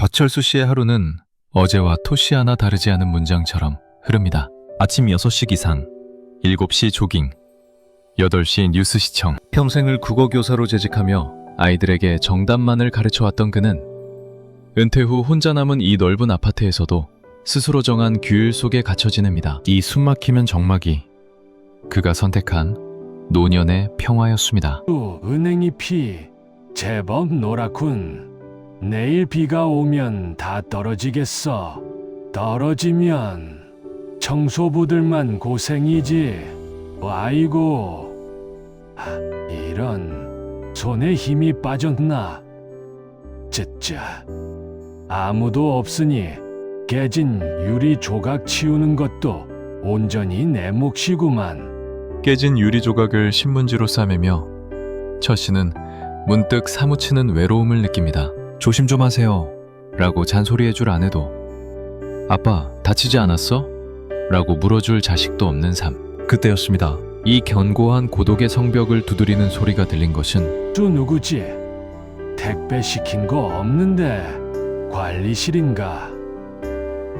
박철수 씨의 하루는 어제와 토시 하나 다르지 않은 문장처럼 흐릅니다. 아침 6시 기상, 7시 조깅, 8시 뉴스 시청. 평생을 국어교사로 재직하며 아이들에게 정답만을 가르쳐왔던 그는 은퇴 후 혼자 남은 이 넓은 아파트에서도 스스로 정한 규율 속에 갇혀 지냅니다. 이 숨막히면 정막이 그가 선택한 노년의 평화였습니다. 은행이 피 제법 노랗군. 내일 비가 오면 다 떨어지겠어. 떨어지면 청소부들만 고생이지. 아이고, 이런 손에 힘이 빠졌나. 쯔쯔, 아무도 없으니 깨진 유리 조각 치우는 것도 온전히 내 몫이구만. 깨진 유리 조각을 신문지로 싸매며 철 씨는 문득 사무치는 외로움을 느낍니다. 조심 좀 하세요 라고 잔소리해줄 아내도, 아빠 다치지 않았어? 라고 물어줄 자식도 없는 삶. 그때였습니다. 이 견고한 고독의 성벽을 두드리는 소리가 들린 것은 저 누구지? 택배 시킨 거 없는데 관리실인가?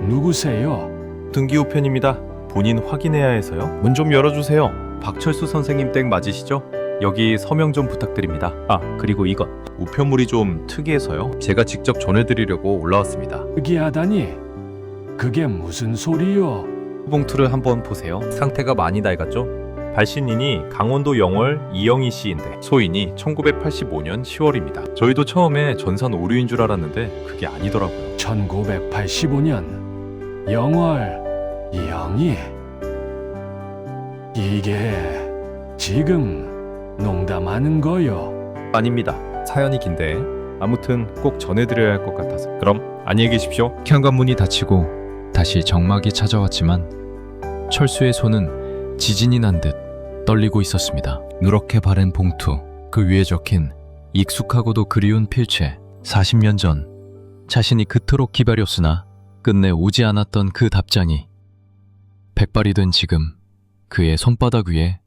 누구세요? 등기우편입니다. 본인 확인해야 해서요. 문 좀 열어주세요. 박철수 선생님 댁 맞으시죠? 여기 서명 좀 부탁드립니다. 아, 그리고 이것 우편물이 좀 특이해서요. 제가 직접 전해드리려고 올라왔습니다. 특이하다니? 그게 무슨 소리요? 봉투를 한번 보세요. 상태가 많이 낡았죠? 발신인이 강원도 영월 이영희 씨인데 소인이 1985년 10월입니다. 저희도 처음에 전산 오류인 줄 알았는데 그게 아니더라고요. 1985년 영월 이영희. 이게 지금 농담하는 거요? 아닙니다. 사연이 긴데 아무튼 꼭 전해드려야 할 것 같아서. 그럼 안녕히 계십시오. 현관문이 닫히고 다시 정막이 찾아왔지만 철수의 손은 지진이 난 듯 떨리고 있었습니다. 누렇게 바른 봉투, 그 위에 적힌 익숙하고도 그리운 필체. 40년 전 자신이 그토록 기다렸으나 끝내 오지 않았던 그 답장이 백발이 된 지금 그의 손바닥 위에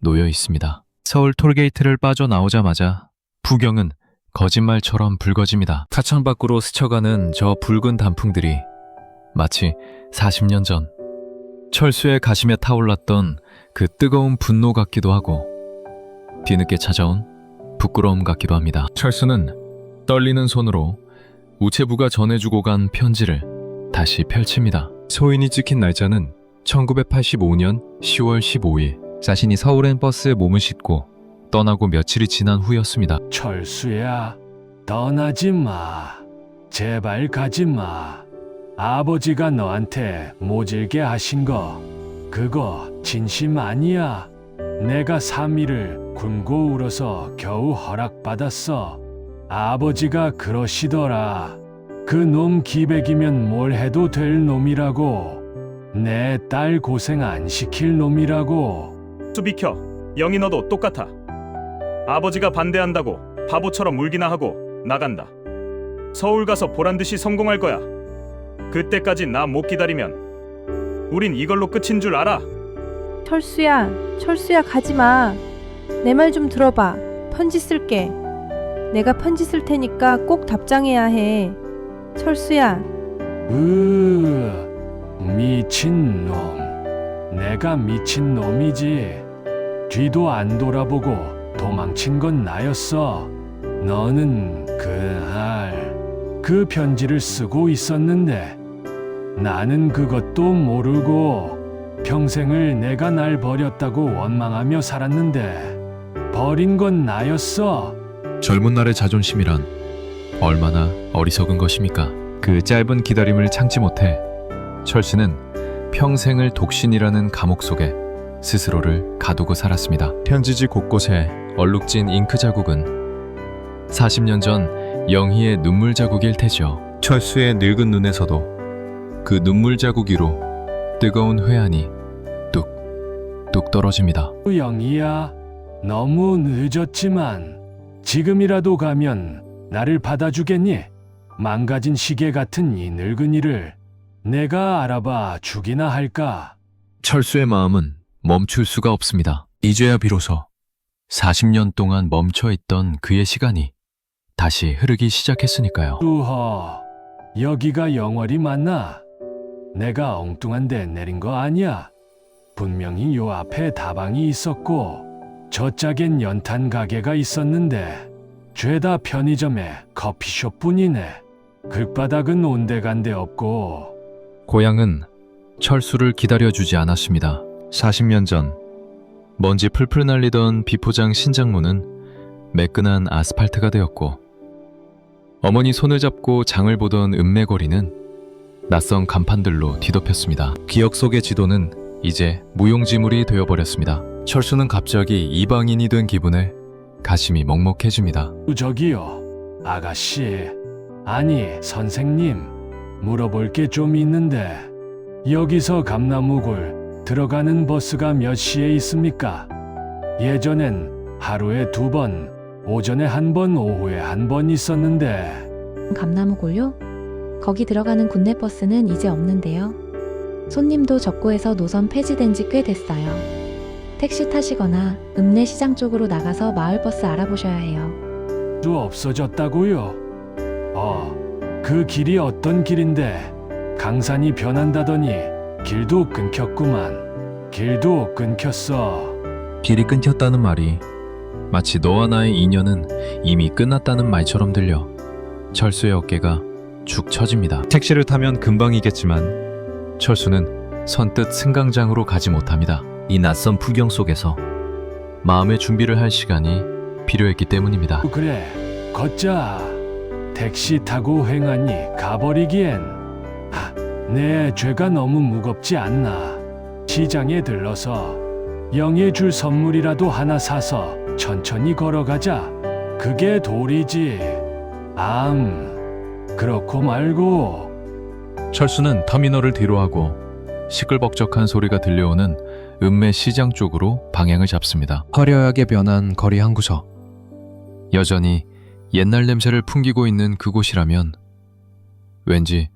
놓여 있습니다. 서울 톨게이트를 빠져나오자마자 부경은 거짓말처럼 붉어집니다. 차창 밖으로 스쳐가는 저 붉은 단풍들이 마치 40년 전 철수의 가심에 타올랐던 그 뜨거운 분노 같기도 하고 뒤늦게 찾아온 부끄러움 같기도 합니다. 철수는 떨리는 손으로 우체부가 전해주고 간 편지를 다시 펼칩니다. 소인이 찍힌 날짜는 1985년 10월 15일. 자신이 서울행 버스에 몸을 싣고 떠나고 며칠이 지난 후였습니다. 철수야, 떠나지 마. 제발 가지 마. 아버지가 너한테 모질게 하신 거 그거 진심 아니야. 내가 3일을 굶고 울어서 겨우 허락받았어. 아버지가 그러시더라. 그 놈 기백이면 뭘 해도 될 놈이라고. 내 딸 고생 안 시킬 놈이라고. 수 비켜. 영희 너도 똑같아. 아버지가 반대한다고 바보처럼 울기나 하고 나간다. 서울 가서 보란듯이 성공할 거야. 그때까지 나 못 기다리면 우린 이걸로 끝인 줄 알아. 철수야 가지마. 내 말 좀 들어봐. 편지 쓸게. 내가 편지 쓸 테니까 꼭 답장해야 해. 철수야. 미친놈. 내가 미친놈이지. 뒤도 안 돌아보고 도망친 건 나였어. 너는 그 편지를 쓰고 있었는데 나는 그것도 모르고 평생을 내가 날 버렸다고 원망하며 살았는데 버린 건 나였어. 젊은 날의 자존심이란 얼마나 어리석은 것입니까? 그 짧은 기다림을 참지 못해 철수는 평생을 독신이라는 감옥 속에 스스로를 가두고 살았습니다. 편지지 곳곳에 얼룩진 잉크 자국은 40년 전 영희의 눈물 자국일 테죠. 철수의 늙은 눈에서도 그 눈물 자국 위로 뜨거운 회한이 뚝뚝 떨어집니다. 영희야, 너무 늦었지만 지금이라도 가면 나를 받아주겠니? 망가진 시계 같은 이 늙은이를 내가 알아봐 주기나 할까? 철수의 마음은 멈출 수가 없습니다. 이제야 비로소 40년 동안 멈춰있던 그의 시간이 다시 흐르기 시작했으니까요. 우허, 여기가 영월이 맞나? 내가 엉뚱한 데 내린 거 아니야? 분명히 요 앞에 다방이 있었고 저짝엔 연탄 가게가 있었는데 죄다 편의점에 커피숍뿐이네. 글바닥은 온데간데 없고. 고향은 철수를 기다려주지 않았습니다. 40년 전 먼지 풀풀 날리던 비포장 신장문은 매끈한 아스팔트가 되었고 어머니 손을 잡고 장을 보던 읍매거리는 낯선 간판들로 뒤덮였습니다. 기억 속의 지도는 이제 무용지물이 되어버렸습니다. 철수는 갑자기 이방인이 된 기분에 가심이 먹먹해집니다. 저기요, 아가씨. 아니, 선생님. 물어볼 게 좀 있는데 여기서 감나무골 들어가는 버스가 몇 시에 있습니까? 예전엔 하루에 2번, 오전에 1번, 오후에 1번 있었는데. 감나무골요? 거기 들어가는 국내버스는 이제 없는데요. 손님도 적고 해서 노선 폐지된 지 꽤 됐어요. 택시 타시거나 읍내시장 쪽으로 나가서 마을버스 알아보셔야 해요. 또 없어졌다고요? 그 길이 어떤 길인데 강산이 변한다더니 길도 끊겼구만. 길도 끊겼어. 길이 끊겼다는 말이 마치 너와 나의 인연은 이미 끝났다는 말처럼 들려 철수의 어깨가 축 처집니다. 택시를 타면 금방이겠지만 철수는 선뜻 승강장으로 가지 못합니다. 이 낯선 풍경 속에서 마음의 준비를 할 시간이 필요했기 때문입니다. 그래, 걷자. 택시 타고 횡하니 가버리기엔 내 죄가 너무 무겁지 않나. 시장에 들러서 영예 줄 선물이라도 하나 사서 천천히 걸어가자. 그게 도리지. 그렇고 말고. 철수는 터미널을 뒤로하고 시끌벅적한 소리가 들려오는 읍내 시장 쪽으로 방향을 잡습니다. 화려하게 변한 거리 한 구석. 여전히 옛날 냄새를 풍기고 있는 그곳이라면 왠지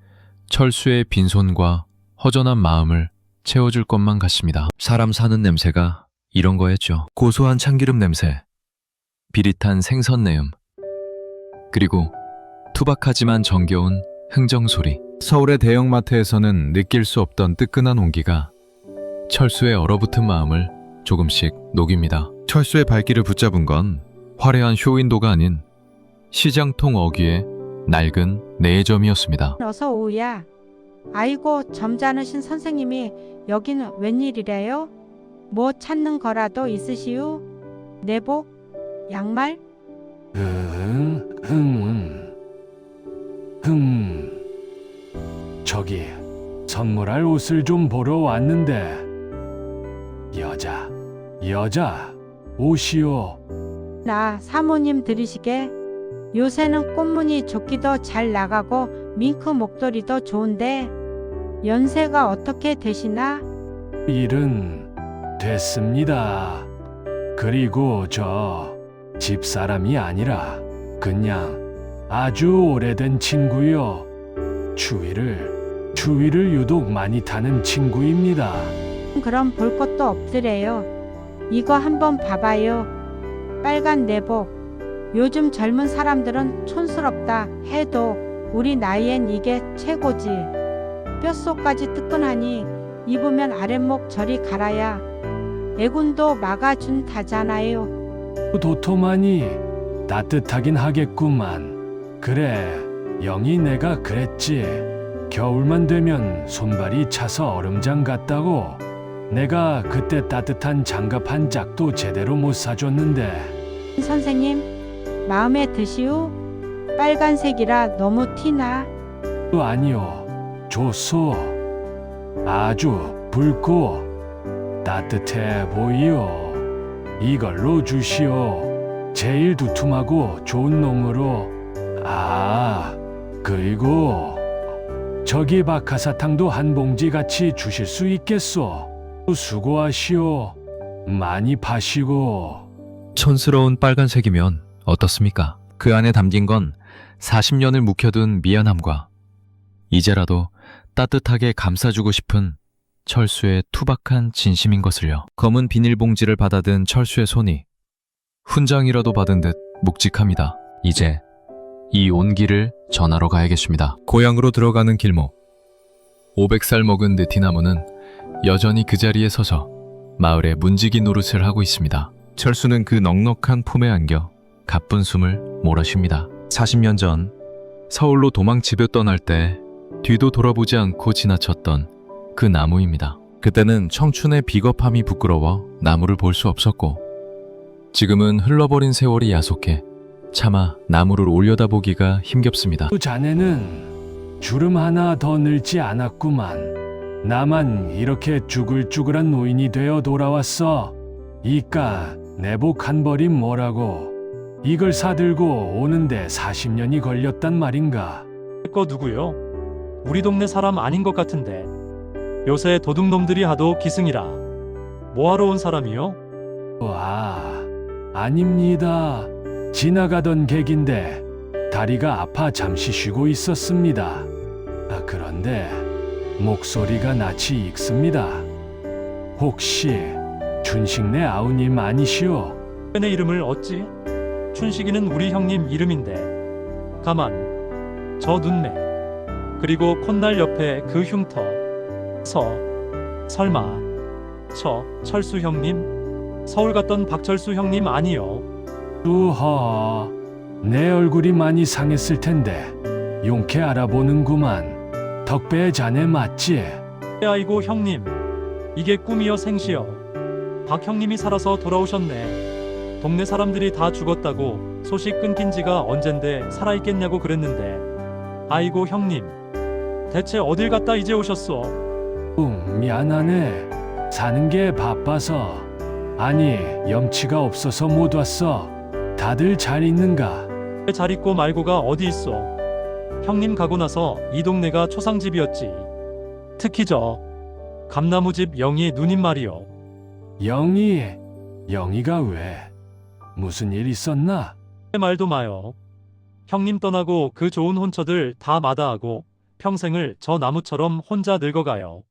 철수의 빈손과 허전한 마음을 채워줄 것만 같습니다. 사람 사는 냄새가 이런 거였죠. 고소한 참기름 냄새, 비릿한 생선 내음, 그리고 투박하지만 정겨운 흥정소리. 서울의 대형마트에서는 느낄 수 없던 뜨끈한 온기가 철수의 얼어붙은 마음을 조금씩 녹입니다. 철수의 발길을 붙잡은 건 화려한 쇼윈도가 아닌 시장통 어귀의 낡은 내점이었습니다. 어서 오야. 아이고, 점잖으신 선생님이 여기는 웬일이래요? 뭐 찾는 거라도 있으시우? 내복? 양말? 저기 선물할 옷을 좀 보러 왔는데 여자 옷이요. 나 사모님 들으시게. 요새는 꽃무늬 조끼도 잘 나가고 밍크 목도리도 좋은데 연세가 어떻게 되시나? 일은 됐습니다. 그리고 저 집사람이 아니라 그냥 아주 오래된 친구요. 추위를 유독 많이 타는 친구입니다. 그럼 볼 것도 없으래요. 이거 한번 봐봐요. 빨간 내복. 요즘 젊은 사람들은 촌스럽다 해도 우리 나이엔 이게 최고지. 뼛속까지 뜨끈하니 입으면 아랫목 저리 갈아야 애군도 막아준다잖아요. 도톰하니 따뜻하긴 하겠구만. 그래, 영희 내가 그랬지. 겨울만 되면 손발이 차서 얼음장 같다고. 내가 그때 따뜻한 장갑 한 짝도 제대로 못 사줬는데. 선생님, 마음에 드시우? 빨간색이라 너무 티나? 아니요, 좋소. 아주 붉고 따뜻해 보이요. 이걸로 주시오. 제일 두툼하고 좋은 놈으로. 그리고 저기 박하사탕도 한 봉지 같이 주실 수 있겠소? 수고하시오. 많이 파시고. 촌스러운 빨간색이면 어떻습니까? 그 안에 담긴 건 40년을 묵혀둔 미안함과 이제라도 따뜻하게 감싸주고 싶은 철수의 투박한 진심인 것을요. 검은 비닐봉지를 받아든 철수의 손이 훈장이라도 받은 듯 묵직합니다. 이제 이 온기를 전하러 가야겠습니다. 고향으로 들어가는 길목. 500살 먹은 느티나무는 여전히 그 자리에 서서 마을의 문지기 노릇을 하고 있습니다. 철수는 그 넉넉한 품에 안겨 가쁜 숨을 몰아쉽니다. 40년 전 서울로 도망집에 떠날 때 뒤도 돌아보지 않고 지나쳤던 그 나무입니다. 그때는 청춘의 비겁함이 부끄러워 나무를 볼 수 없었고 지금은 흘러버린 세월이 야속해 차마 나무를 올려다보기가 힘겹습니다. 그 자네는 주름 하나 더 늘지 않았구만. 나만 이렇게 쭈글쭈글한 노인이 되어 돌아왔어. 이깟 내복 한 벌이 뭐라고. 이걸 사들고 오는데 40년이 걸렸단 말인가. 거 누구요? 우리 동네 사람 아닌 것 같은데. 요새 도둑놈들이 하도 기승이라. 뭐하러 온 사람이요? 아, 아닙니다. 지나가던 객인데 다리가 아파 잠시 쉬고 있었습니다. 그런데 목소리가 낯이 익습니다. 혹시 춘식네 아우님 아니시오? 내 이름을 어찌? 춘식이는 우리 형님 이름인데. 가만, 저 눈매. 그리고 콧날 옆에 그 흉터. 설마 저 철수 형님? 서울 갔던 박철수 형님 아니요? 우허, 내 얼굴이 많이 상했을 텐데 용케 알아보는구만. 덕배의 자네 맞지? 아이고 형님, 이게 꿈이여 생시여. 박 형님이 살아서 돌아오셨네. 동네 사람들이 다 죽었다고 소식 끊긴 지가 언젠데 살아있겠냐고 그랬는데. 아이고 형님, 대체 어딜 갔다 이제 오셨어? 미안하네. 사는 게 바빠서. 아니, 염치가 없어서 못 왔어. 다들 잘 있는가? 잘 있고 말고가 어디 있어? 형님 가고 나서 이 동네가 초상집이었지. 특히 저 감나무집 영희 누님 말이요. 영희가 왜? 무슨 일 있었나? 말도 마요. 형님 떠나고 그 좋은 혼처들 다 마다하고 평생을 저 나무처럼 혼자 늙어가요.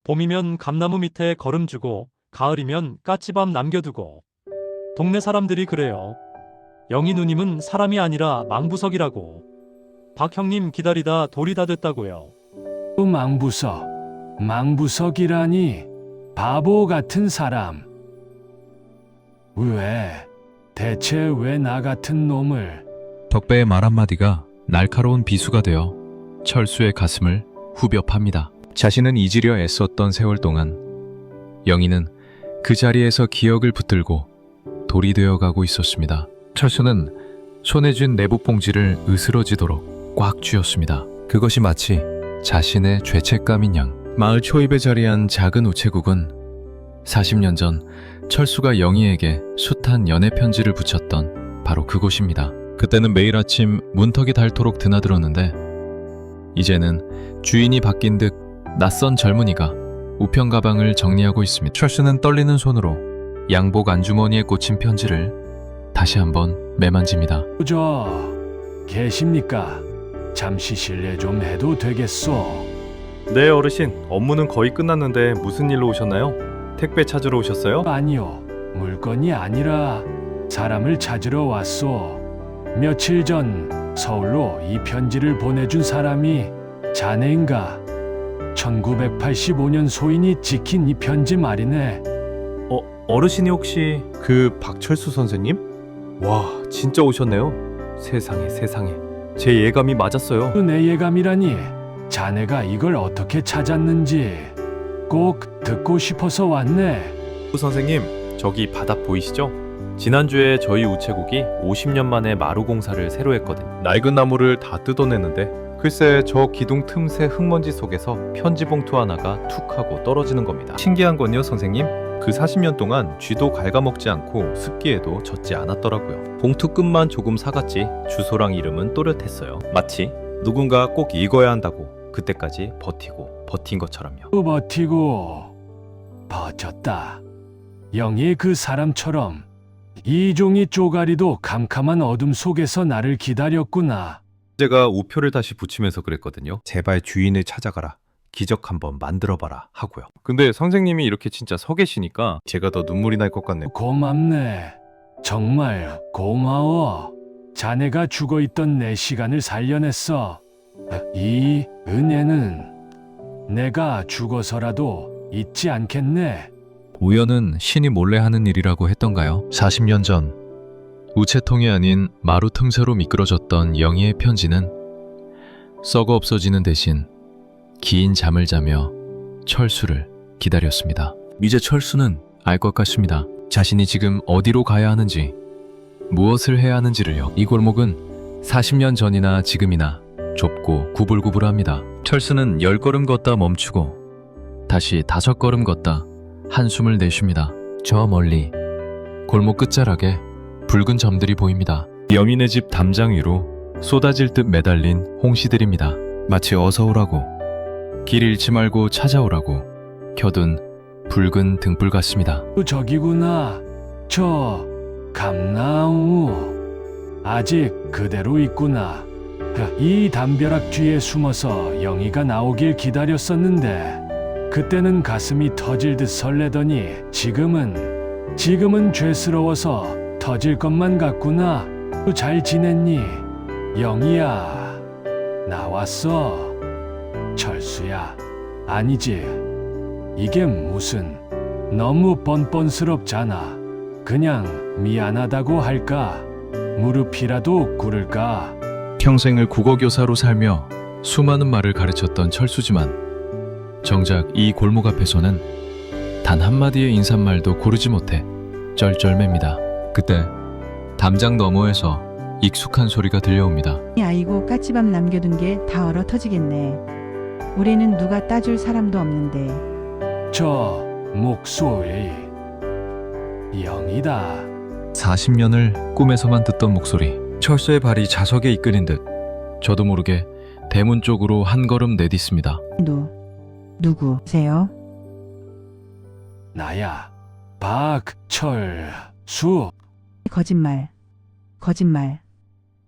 봄이면 감나무 밑에 걸음 주고 가을이면 까치밥 남겨두고. 동네 사람들이 그래요. 영희 누님은 사람이 아니라 망부석이라고. 박 형님 기다리다 돌이 다 됐다고요. 망부석이라니. 바보 같은 사람. 대체 왜 나 같은 놈을. 덕배의 말 한마디가 날카로운 비수가 되어 철수의 가슴을 후벼 팝니다. 자신은 잊으려 애썼던 세월 동안 영희는 그 자리에서 기억을 붙들고 돌이 되어가고 있었습니다. 철수는 손에 쥔 내복 봉지를 으스러지도록 꽉 쥐었습니다. 그것이 마치 자신의 죄책감인 양. 마을 초입에 자리한 작은 우체국은 40년 전 철수가 영희에게 숱한 연애 편지를 붙였던 바로 그곳입니다. 그때는 매일 아침 문턱이 닳도록 드나들었는데 이제는 주인이 바뀐 듯 낯선 젊은이가 우편 가방을 정리하고 있습니다. 철수는 떨리는 손으로 양복 안주머니에 꽂힌 편지를 다시 한번 매만집니다. 계십니까? 잠시 실례 좀 해도 되겠소? 네, 어르신. 업무는 거의 끝났는데 무슨 일로 오셨나요? 택배 찾으러 오셨어요? 아니요, 물건이 아니라 사람을 찾으러 왔소. 며칠 전 서울로 이 편지를 보내준 사람이 자네인가? 1985년 소인이 지킨 이 편지 말이네. 어르신이 혹시 그 박철수 선생님? 와, 진짜 오셨네요. 세상에. 제 예감이 맞았어요. 내 예감이라니. 자네가 이걸 어떻게 찾았는지 꼭 듣고 싶어서 왔네. 선생님, 저기 바닥 보이시죠? 지난주에 저희 우체국이 50년 만에 마루 공사를 새로 했거든요. 낡은 나무를 다 뜯어냈는데 글쎄 저 기둥 틈새 흙먼지 속에서 편지 봉투 하나가 툭 하고 떨어지는 겁니다. 신기한 건요, 선생님, 그 40년 동안 쥐도 갉아먹지 않고 습기에도 젖지 않았더라고요. 봉투 끝만 조금 사갔지 주소랑 이름은 또렷했어요. 마치 누군가 꼭 읽어야 한다고 그때까지 버틴 것처럼요. 버텼다. 영희 그 사람처럼 이종이 쪼가리도 캄캄한 어둠 속에서 나를 기다렸구나. 제가 우표를 다시 붙이면서 그랬거든요. 제발 주인을 찾아가라. 기적 한번 만들어봐라 하고요. 근데 선생님이 이렇게 진짜 서 계시니까 제가 더 눈물이 날 것 같네요. 고맙네. 정말 고마워. 자네가 죽어있던 내 시간을 살려냈어. 이 은혜는 내가 죽어서라도 잊지 않겠네. 우연은 신이 몰래 하는 일이라고 했던가요? 40년 전 우체통이 아닌 마루 틈새로 미끄러졌던 영희의 편지는 썩어 없어지는 대신 긴 잠을 자며 철수를 기다렸습니다. 이제 철수는 알 것 같습니다. 자신이 지금 어디로 가야 하는지, 무엇을 해야 하는지를요. 이 골목은 40년 전이나 지금이나 좁고 구불구불합니다. 철수는 10걸음 걷다 멈추고 다시 5걸음 걷다 한숨을 내쉽니다. 저 멀리 골목 끝자락에 붉은 점들이 보입니다. 영인의 집 담장 위로 쏟아질 듯 매달린 홍시들입니다. 마치 어서 오라고, 길 잃지 말고 찾아오라고 켜둔 붉은 등불 같습니다. 저기구나. 저 감나무 아직 그대로 있구나. 이 담벼락 뒤에 숨어서 영희가 나오길 기다렸었는데 그때는 가슴이 터질 듯 설레더니 지금은 죄스러워서 터질 것만 같구나. 잘 지냈니? 영희야, 나왔어. 철수야. 아니지. 이게 무슨, 너무 뻔뻔스럽잖아. 그냥 미안하다고 할까? 무릎이라도 꿇을까? 평생을 국어교사로 살며 수많은 말을 가르쳤던 철수지만 정작 이 골목 앞에서는 단 한마디의 인사말도 고르지 못해 쩔쩔맵니다. 그때 담장 너머에서 익숙한 소리가 들려옵니다. 아이고 까치밥 남겨둔 게 다 얼어 터지겠네. 올해는 누가 따줄 사람도 없는데. 저 목소리 영이다. 40년을 꿈에서만 듣던 목소리, 철수의 발이 자석에 이끌린 듯 저도 모르게 대문 쪽으로 한 걸음 내딛습니다. 누구세요? 나야. 박철수. 거짓말.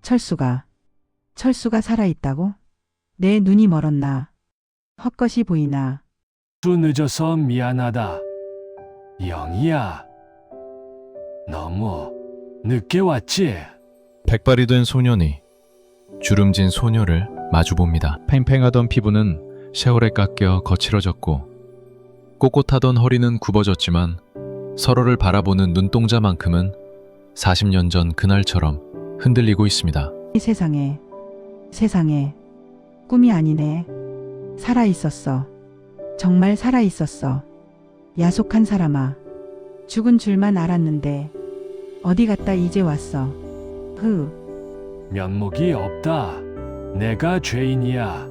철수가 살아있다고? 내 눈이 멀었나? 헛것이 보이나? 수 늦어서 미안하다. 영희야. 너무 늦게 왔지? 백발이 된 소년이 주름진 소녀를 마주봅니다. 팽팽하던 피부는 세월에 깎여 거칠어졌고 꼿꼿하던 허리는 굽어졌지만 서로를 바라보는 눈동자만큼은 40년 전 그날처럼 흔들리고 있습니다. 이 세상에 꿈이 아니네. 살아있었어. 정말 살아있었어. 야속한 사람아. 죽은 줄만 알았는데 어디 갔다 이제 왔어. 면목이 없다. 내가 죄인이야.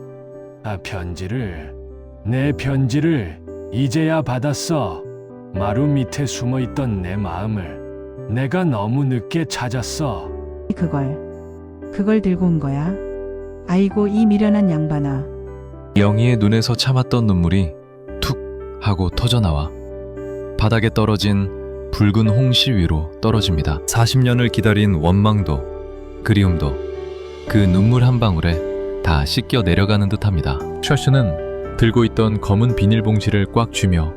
내 편지를 이제야 받았어. 마루 밑에 숨어있던 내 마음을 내가 너무 늦게 찾았어. 그걸 들고 온 거야? 아이고 이 미련한 양반아. 영희의 눈에서 참았던 눈물이 툭 하고 터져나와 바닥에 떨어진 붉은 홍시 위로 떨어집니다. 40년을 기다린 원망도 그리움도 그 눈물 한 방울에 다 씻겨 내려가는 듯합니다. 철수는 들고 있던 검은 비닐봉지를 꽉 쥐며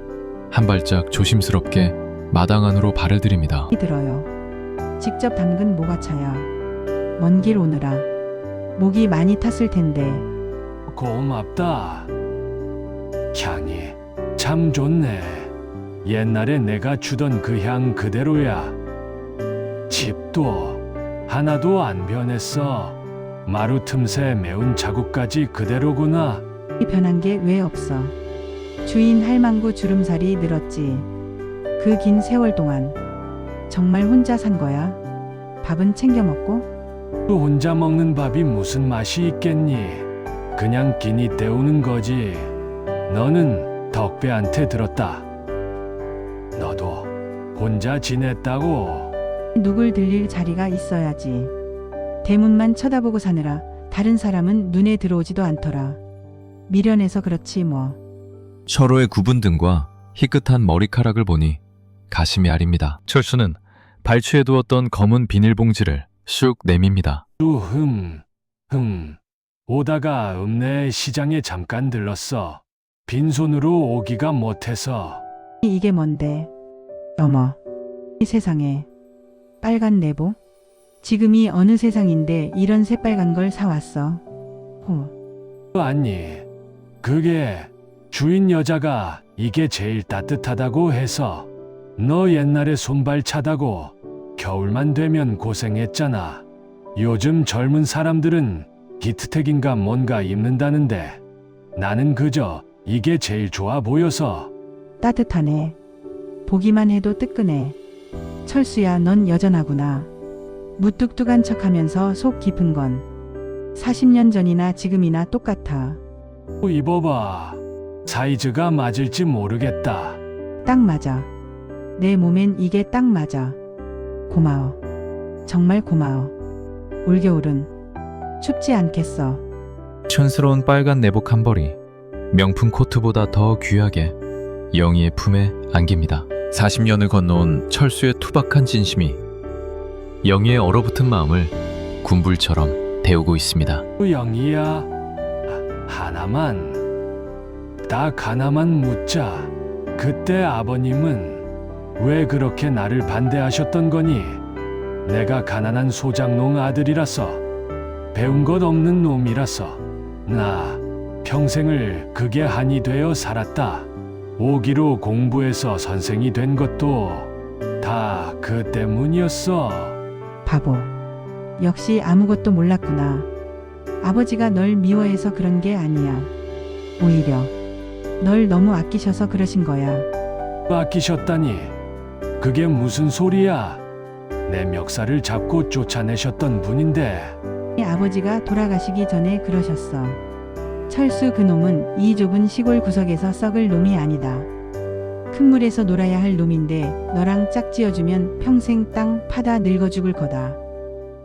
한 발짝 조심스럽게 마당 안으로 발을 들입니다. 들어요. 직접 담근 모가차야. 먼 길 오느라 목이 많이 탔을 텐데. 고맙다. 향이 참 좋네. 옛날에 내가 주던 그 향 그대로야. 집도 하나도 안 변했어. 마루 틈새 매운 자국까지 그대로구나. 변한 게 왜 없어? 주인 할망구 주름살이 늘었지. 그 긴 세월 동안 정말 혼자 산 거야? 밥은 챙겨 먹고? 또 혼자 먹는 밥이 무슨 맛이 있겠니? 그냥 끼니 때우는 거지. 너는 덕배한테 들었다. 너도 혼자 지냈다고. 누굴 들릴 자리가 있어야지. 대문만 쳐다보고 사느라 다른 사람은 눈에 들어오지도 않더라. 미련해서 그렇지 뭐. 서로의 굽은 등과 희끗한 머리카락을 보니 가슴이 아립니다. 철수는 발추에 두었던 검은 비닐봉지를 쑥 내밉니다. 오다가 읍내 시장에 잠깐 들렀어. 빈손으로 오기가 못해서. 이게 뭔데? 어머, 이 세상에 빨간 내복? 지금이 어느 세상인데 이런 새빨간 걸 사왔어. 호. 아니, 그게 주인 여자가 이게 제일 따뜻하다고 해서 너 옛날에 손발 차다고 겨울만 되면 고생했잖아. 요즘 젊은 사람들은 히트텍인가 뭔가 입는다는데 나는 그저 이게 제일 좋아 보여서. 따뜻하네. 보기만 해도 뜨끈해. 철수야, 넌 여전하구나. 무뚝뚝한 척하면서 속 깊은 건 40년 전이나 지금이나 똑같아. 입어봐. 사이즈가 맞을지 모르겠다. 딱 맞아. 내 몸엔 이게 딱 맞아. 고마워. 정말 고마워. 올겨울은 춥지 않겠어. 촌스러운 빨간 내복 한 벌이 명품 코트보다 더 귀하게 영희의 품에 안깁니다. 40년을 건너온 철수의 투박한 진심이 영희의 얼어붙은 마음을 군불처럼 데우고 있습니다. 영희야, 딱 하나만 묻자. 그때 아버님은 왜 그렇게 나를 반대하셨던 거니? 내가 가난한 소장농 아들이라서, 배운 것 없는 놈이라서 나 평생을 그게 한이 되어 살았다. 오기로 공부해서 선생이 된 것도 다 그 때문이었어. 바보. 역시 아무것도 몰랐구나. 아버지가 널 미워해서 그런 게 아니야. 오히려 널 너무 아끼셔서 그러신 거야. 아끼셨다니, 그게 무슨 소리야? 내 멱살을 잡고 쫓아내셨던 분인데. 아버지가 돌아가시기 전에 그러셨어. 철수 그놈은 이 좁은 시골 구석에서 썩을 놈이 아니다. 큰 물에서 놀아야 할 놈인데 너랑 짝지어주면 평생 땅 파다 늙어 죽을 거다.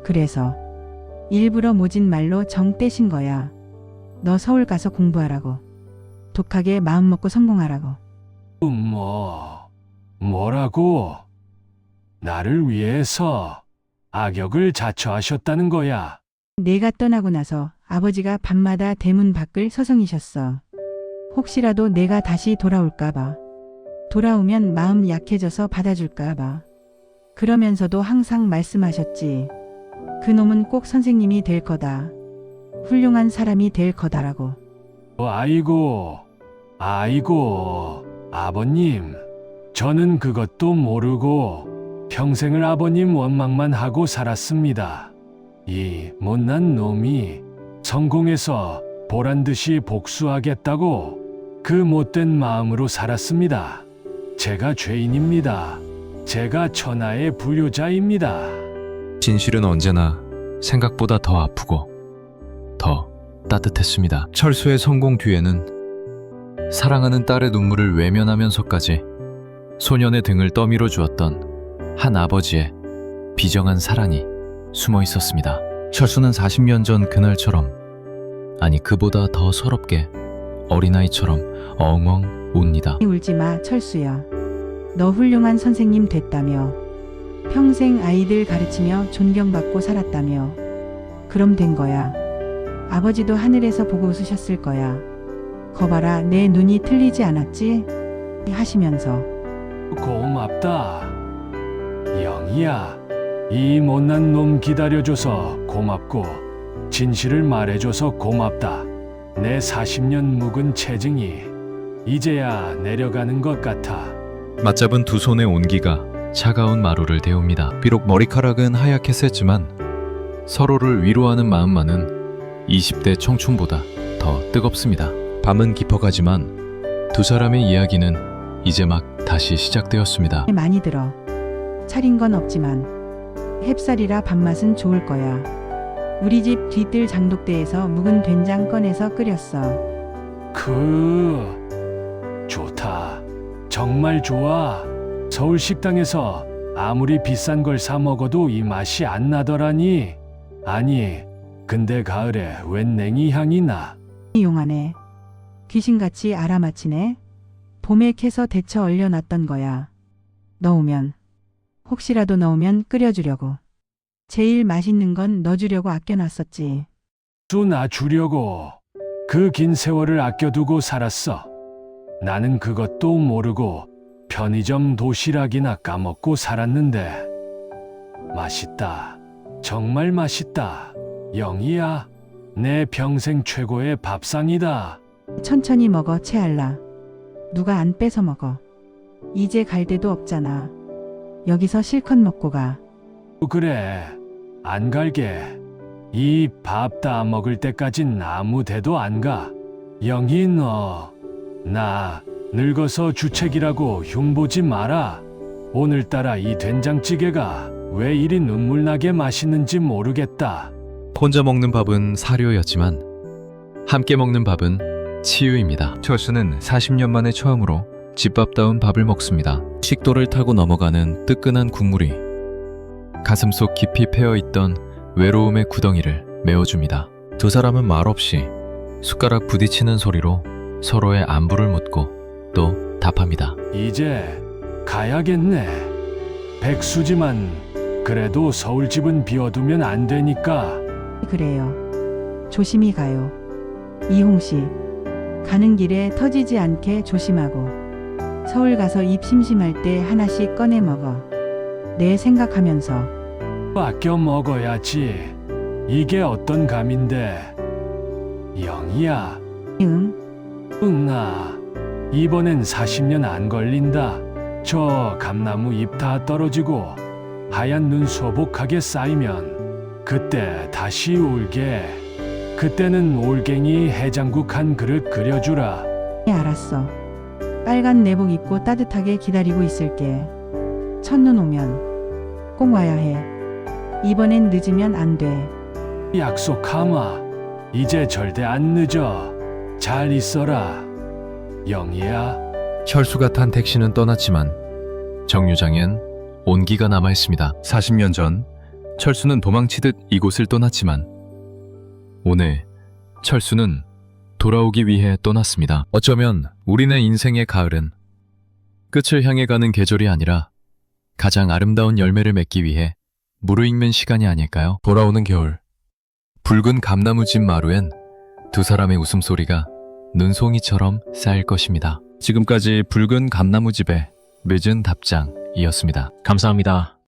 그래서 일부러 모진 말로 정 떼신 거야. 너 서울 가서 공부하라고. 독하게 마음먹고 성공하라고. 뭐라고? 나를 위해서 악역을 자처하셨다는 거야. 내가 떠나고 나서 아버지가 밤마다 대문 밖을 서성이셨어. 혹시라도 내가 다시 돌아올까봐. 돌아오면 마음 약해져서 받아줄까봐. 그러면서도 항상 말씀하셨지. 그놈은 꼭 선생님이 될 거다. 훌륭한 사람이 될 거다라고. 아이고, 아버님. 저는 그것도 모르고 평생을 아버님 원망만 하고 살았습니다. 이 못난 놈이 성공해서 보란듯이 복수하겠다고 그 못된 마음으로 살았습니다. 제가 죄인입니다. 제가 천하의 불효자입니다. 진실은 언제나 생각보다 더 아프고 더 따뜻했습니다. 철수의 성공 뒤에는 사랑하는 딸의 눈물을 외면하면서까지 소년의 등을 떠밀어 주었던 한 아버지의 비정한 사랑이 숨어 있었습니다. 철수는 40년 전 그날처럼, 아니 그보다 더 서럽게 어린아이처럼 엉엉 웁니다. 울지 마, 철수야. 너 훌륭한 선생님 됐다며. 평생 아이들 가르치며 존경받고 살았다며. 그럼 된 거야. 아버지도 하늘에서 보고 웃으셨을 거야. 거봐라, 내 눈이 틀리지 않았지? 하시면서. 고맙다. 영희야, 이 못난 놈 기다려줘서 고맙고 진실을 말해줘서 고맙다. 내 40년 묵은 체증이 이제야 내려가는 것 같아. 맞잡은 두 손의 온기가 차가운 마루를 데웁니다. 비록 머리카락은 하얗게 샜지만 서로를 위로하는 마음만은 20대 청춘보다 더 뜨겁습니다. 밤은 깊어가지만 두 사람의 이야기는 이제 막 다시 시작되었습니다. 많이 들어. 차린 건 없지만 햅쌀이라 밥맛은 좋을 거야. 우리 집 뒤뜰 장독대에서 묵은 된장 꺼내서 끓였어. 좋다. 정말 좋아. 서울 식당에서 아무리 비싼 걸 사 먹어도 이 맛이 안 나더라니. 아니, 근데 가을에 웬 냉이 향이 나. 용하네. 귀신같이 알아맞히네. 봄에 캐서 데쳐 얼려놨던 거야. 넣으면, 혹시라도 넣으면 끓여주려고. 제일 맛있는 건 넣어주려고 아껴놨었지. 나 주려고 그 긴 세월을 아껴두고 살았어. 나는 그것도 모르고 편의점 도시락이나 까먹고 살았는데 맛있다. 정말 맛있다. 영희야, 내 평생 최고의 밥상이다. 천천히 먹어, 채알라. 누가 안 뺏어 먹어. 이제 갈 데도 없잖아. 여기서 실컷 먹고 가. 그래, 안 갈게. 이 밥 다 먹을 때까진 아무 데도 안 가. 영희 너, 나 늙어서 주책이라고 흉보지 마라. 오늘따라 이 된장찌개가 왜 이리 눈물나게 맛있는지 모르겠다. 혼자 먹는 밥은 사료였지만 함께 먹는 밥은 치유입니다. 철수는 40년 만에 처음으로 집밥다운 밥을 먹습니다. 식도를 타고 넘어가는 뜨끈한 국물이 가슴속 깊이 패어있던 외로움의 구덩이를 메워줍니다. 두 사람은 말없이 숟가락 부딪히는 소리로 서로의 안부를 묻고 또 답합니다. 이제 가야겠네. 백수지만 그래도 서울집은 비워두면 안 되니까. 그래요. 조심히 가요. 이홍 씨, 가는 길에 터지지 않게 조심하고 서울 가서 입 심심할 때 하나씩 꺼내 먹어. 내 생각하면서. 아껴 먹어야지. 이게 어떤 감인데. 영희야, 응? 응아. 이번엔 40년 안 걸린다. 저 감나무 잎 다 떨어지고 하얀 눈 소복하게 쌓이면 그때 다시 올게. 그때는 올갱이 해장국 한 그릇 끓여주라. 네, 알았어. 빨간 내복 입고 따뜻하게 기다리고 있을게. 첫눈 오면 꼭 와야 해. 이번엔 늦으면 안 돼. 약속하마. 이제 절대 안 늦어. 잘 있어라. 영희야. 철수가 탄 택시는 떠났지만 정류장엔 온기가 남아있습니다. 40년 전 철수는 도망치듯 이곳을 떠났지만 오늘 철수는 돌아오기 위해 떠났습니다. 어쩌면 우리네 인생의 가을은 끝을 향해 가는 계절이 아니라 가장 아름다운 열매를 맺기 위해 무르익는 시간이 아닐까요? 돌아오는 겨울, 붉은 감나무집 마루엔 두 사람의 웃음소리가 눈송이처럼 쌓일 것입니다. 지금까지 붉은 감나무집의 늦은 답장이었습니다. 감사합니다.